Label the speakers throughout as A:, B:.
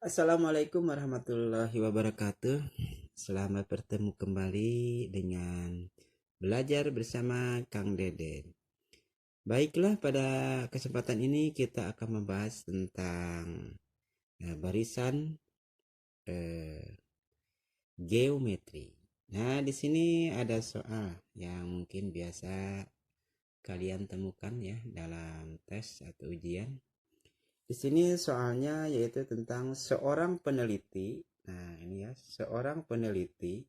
A: Assalamualaikum warahmatullahi wabarakatuh. Selamat bertemu kembali dengan belajar bersama Kang Deden. Baiklah, pada kesempatan ini kita akan membahas tentang barisan geometri. Nah, di sini ada soal yang mungkin biasa kalian temukan ya dalam tes atau ujian. Di sini soalnya yaitu tentang seorang peneliti. Nah, ini ya, seorang peneliti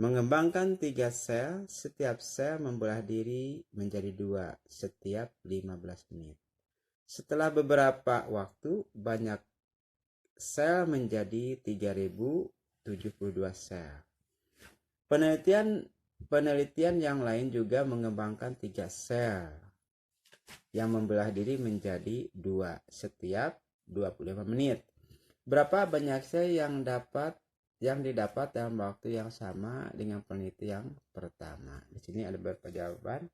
A: mengembangkan 3 sel, setiap sel membelah diri menjadi 2 setiap 15 menit. Setelah beberapa waktu, banyak sel menjadi 3072 sel. Penelitian yang lain juga mengembangkan 3 sel yang membelah diri menjadi 2 setiap 25 menit. Berapa banyak sel yang didapat dalam waktu yang sama dengan peneliti yang pertama? Di sini ada beberapa jawaban.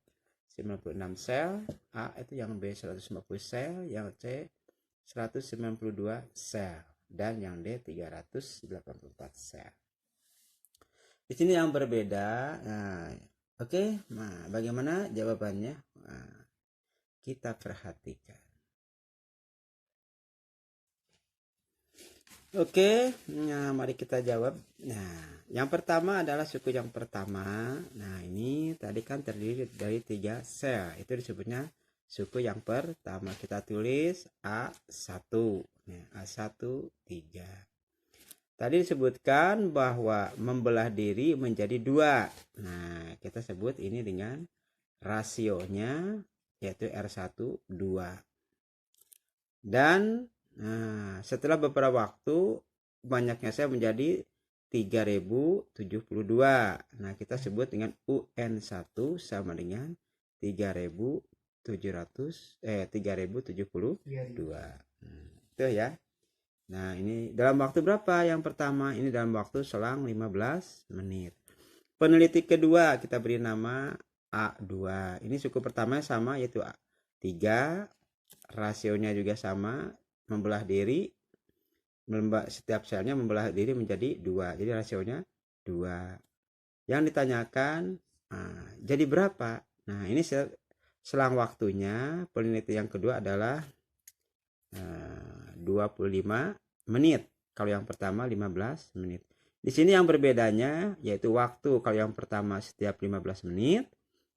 A: 96 sel, A itu yang B 150 sel, yang C 192 sel, dan yang D 384 sel. Di sini yang berbeda. Nah, oke, nah bagaimana jawabannya? Nah, kita perhatikan. Oke, nah mari kita jawab. Nah, yang pertama adalah suku yang pertama. Nah, ini tadi kan terdiri dari 3 sel. Itu disebutnya suku yang pertama. Kita tulis A1. Nah, A1 3. Tadi disebutkan bahwa membelah diri menjadi 2. Nah, kita sebut ini dengan rasionya yaitu R1 2. Dan setelah beberapa waktu banyaknya sel menjadi 3072. Nah, kita sebut dengan UN1 sama dengan 3072. Itu ya. Nah, ini dalam waktu berapa? Yang pertama ini dalam waktu selang 15 menit. Peneliti kedua kita beri nama A2. Ini suku pertama sama yaitu A3. Rasionya juga sama, membelah diri, setiap selnya membelah diri menjadi 2, jadi rasionya 2. Yang ditanyakan, jadi berapa? Nah, ini selang waktunya peneliti yang kedua adalah 25 menit. Kalau yang pertama 15 menit. Di sini yang berbedanya yaitu waktu. Kalau yang pertama setiap 15 menit,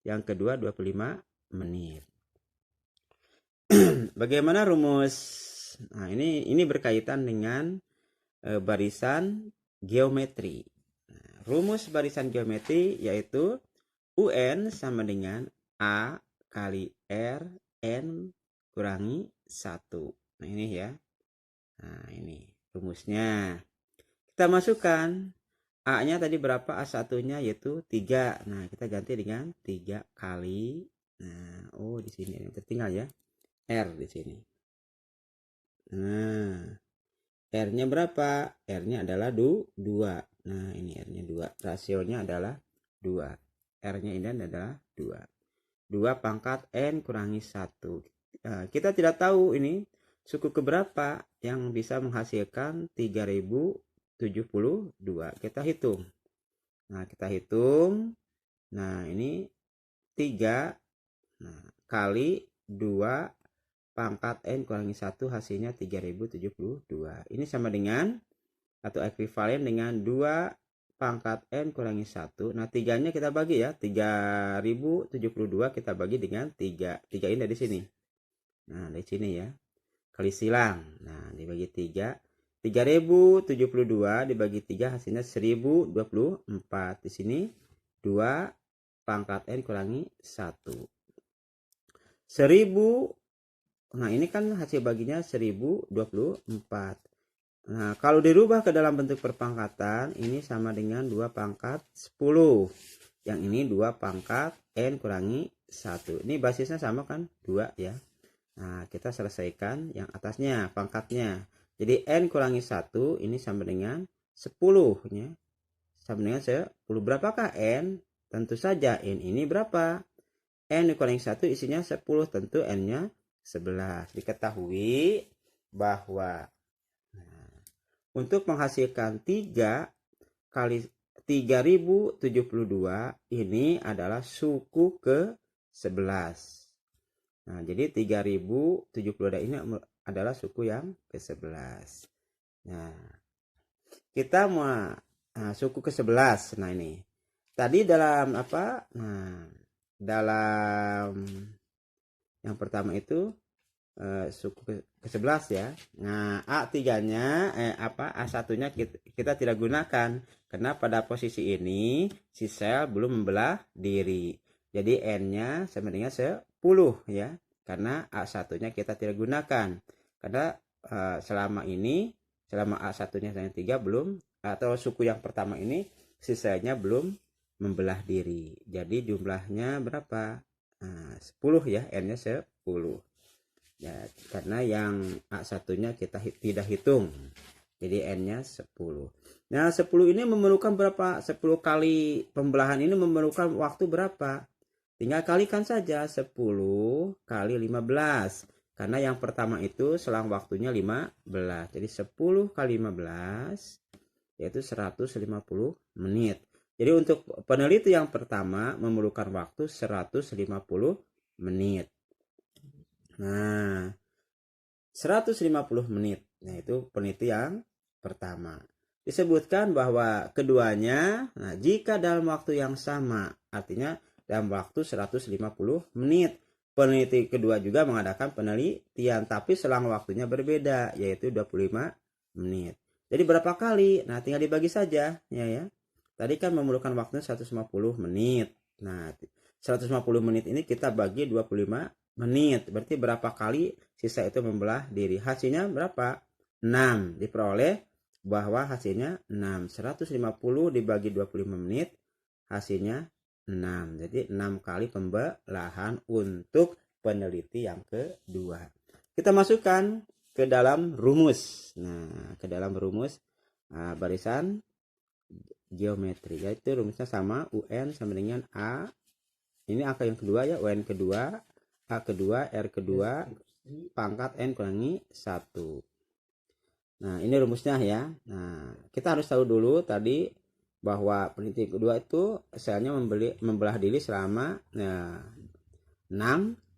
A: yang kedua 25 menit. Bagaimana rumus? Nah, ini berkaitan dengan barisan geometri. Nah, rumus barisan geometri yaitu UN sama dengan A kali R N kurangi 1. Nah, ini ya. Nah, ini rumusnya. Kita masukkan A-nya tadi berapa? A1-nya yaitu 3. Nah, kita ganti dengan 3 kali. Nah, di sini yang tertinggal ya. R di sini. Nah, R-nya berapa? R-nya adalah 2. Nah, ini R-nya 2. Rasionya adalah 2. R-nya ini adalah 2. 2 pangkat N kurangi 1. Nah, kita tidak tahu ini suku keberapa yang bisa menghasilkan 3072. Kita hitung. Nah, kita hitung. Nah, ini 3 kali 2 pangkat N kurangi 1 hasilnya 3072. Ini sama dengan atau ekuivalen dengan 2 pangkat N kurangi 1. Nah, 3-nya kita bagi ya. 3072 kita bagi dengan 3. 3 ini dari sini. Nah, dari sini ya. Kali silang. Nah, dibagi 3. 3072 dibagi 3 hasilnya 1024. Di sini 2 pangkat N kurangi 1. 1000. Nah, ini kan hasil baginya 1024. Nah, kalau dirubah ke dalam bentuk perpangkatan, ini sama dengan 2 pangkat 10. Yang ini 2 pangkat N kurangi 1. Ini basisnya sama kan? 2 ya. Nah, kita selesaikan yang atasnya, pangkatnya. Jadi N kurangi 1 ini sama dengan 10. Ya. Sama dengan 10. Berapakah N? Tentu saja N ini berapa? N kurangi 1 isinya 10. Tentu N-nya 11. Diketahui bahwa Untuk menghasilkan 3 kali 3072 ini adalah suku ke-11. Nah, jadi 3072 ini adalah suku yang ke-11. Nah, kita mau suku ke-11. Nah, ini. Tadi dalam apa? Nah, dalam yang pertama itu suku ke-11 ya. Nah, A3-nya A1-nya kita tidak gunakan karena pada posisi ini si sel belum membelah diri. Jadi N-nya sama dengan 10 ya. Karena A1-nya kita tidak gunakan. Karena selama A1-nya dengan 3 belum, atau suku yang pertama ini si selnya belum membelah diri. Jadi jumlahnya berapa? 10 ya, N-nya 10. Ya, karena yang A1-nya kita tidak hitung. Jadi N-nya 10. Nah, 10 ini memerlukan berapa? 10 kali pembelahan ini memerlukan waktu berapa? Tinggal kalikan saja 10 kali 15. Karena yang pertama itu selang waktunya 15. Jadi 10 kali 15 yaitu 150 menit. Jadi untuk peneliti yang pertama memerlukan waktu 150 menit. Nah, 150 menit. Nah, itu peneliti yang pertama. Disebutkan bahwa keduanya, nah, jika dalam waktu yang sama, artinya dalam waktu 150 menit. Peneliti kedua juga mengadakan penelitian, tapi selang waktunya berbeda, yaitu 25 menit. Jadi berapa kali? Nah, tinggal dibagi saja, ya. Tadi kan memerlukan waktu 150 menit. Nah, 150 menit ini kita bagi 25 menit. Berarti berapa kali sisa itu membelah diri? Hasilnya berapa? 6. Diperoleh bahwa hasilnya 6. 150 dibagi 25 menit, hasilnya 6. Jadi 6 kali pembelahan untuk peneliti yang kedua. Kita masukkan ke dalam rumus. Nah, ke dalam rumus barisan geometri, yaitu rumusnya sama, UN sama dengan A. Ini angka yang kedua ya, UN kedua, A kedua, R kedua, pangkat N kurangi 1. Nah, ini rumusnya ya. Nah, kita harus tahu dulu tadi bahwa peneliti kedua itu selnya membelah diri selama 6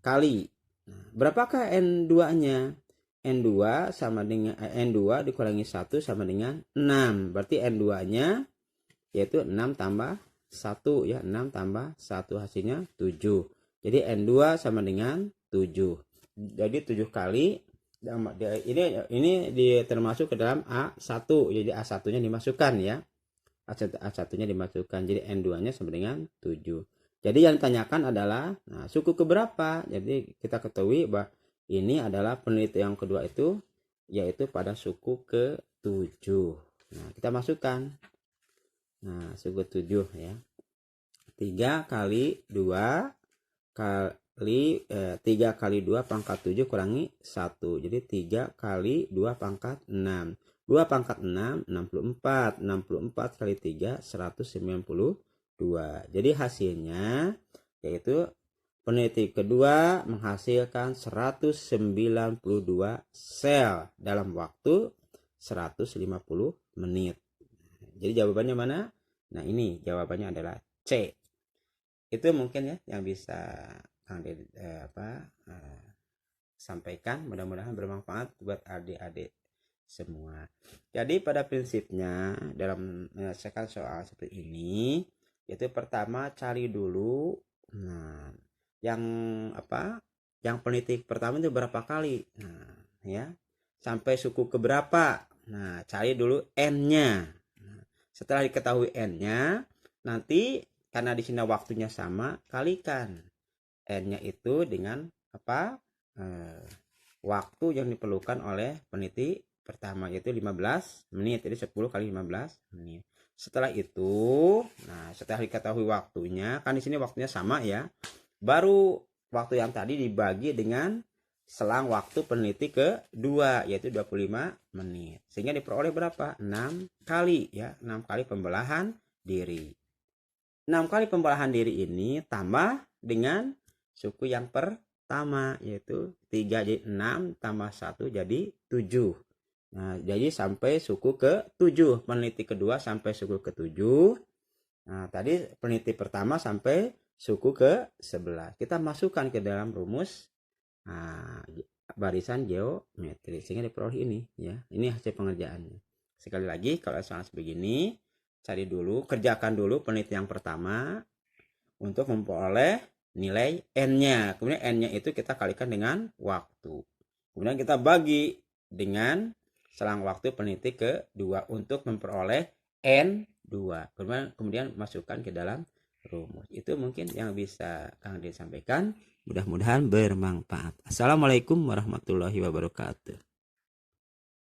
A: kali. Nah, berapakah N2-nya? N2 sama dengan N2 dikurangi 1 sama dengan 6. Berarti N2-nya yaitu 6 tambah 1 ya, 6 tambah 1 hasilnya 7. Jadi N2 sama dengan 7. Jadi 7 kali ini termasuk ke dalam A1. Jadi A1-nya dimasukkan ya. A1-nya dimasukkan. Jadi N2-nya sama dengan 7. Jadi yang ditanyakan adalah suku keberapa? Jadi kita ketahui bahwa ini adalah peneliti yang kedua itu yaitu pada suku ke-7. Nah, kita masukkan. Nah, suku 7 ya. 3 kali 2 kali 3 kali 2 pangkat 7 kurangi 1. Jadi 3 kali 2 pangkat 6. 2 pangkat 6, 64. 64 kali 3, 192. Jadi hasilnya yaitu peneliti kedua menghasilkan 192 sel dalam waktu 150 menit. Jadi jawabannya mana? Nah, ini jawabannya adalah C. Itu mungkin ya yang bisa Kang Dede sampaikan. Mudah-mudahan bermanfaat buat adik-adik semua. Jadi pada prinsipnya dalam menyelesaikan soal seperti ini, yaitu pertama cari dulu yang peneliti pertama itu berapa kali. Nah, ya. Sampai suku keberapa. Nah, cari dulu N-nya. Setelah diketahui N-nya, nanti karena di sini waktunya sama, kalikan N-nya itu dengan waktu yang diperlukan oleh peneliti pertama, yaitu 15 menit. Jadi 10 kali 15 menit. Setelah itu, setelah diketahui waktunya, kan di sini waktunya sama ya. Baru waktu yang tadi dibagi dengan selang waktu peneliti kedua, yaitu 25 menit. Sehingga diperoleh berapa? 6 kali ya, 6 kali pembelahan diri. 6 kali pembelahan diri ini tambah dengan suku yang pertama, yaitu 3 jadi 6 tambah 1 jadi 7. Nah, jadi sampai suku ke-7. Peneliti kedua sampai suku ke-7. Nah, tadi peneliti pertama sampai suku ke-11. Kita masukkan ke dalam rumus barisan geometri sehingga diperoleh ini ya. Ini hasil pengerjaannya. Sekali lagi, kalau soal sebegini, kerjakan dulu peneliti yang pertama untuk memperoleh nilai n-nya. Kemudian n-nya itu kita kalikan dengan waktu. Kemudian kita bagi dengan selang waktu peneliti kedua untuk memperoleh N2. Kemudian masukkan ke dalam rumus. Itu mungkin yang bisa Kang Din sampaikan. Mudah-mudahan bermanfaat. Assalamualaikum warahmatullahi wabarakatuh.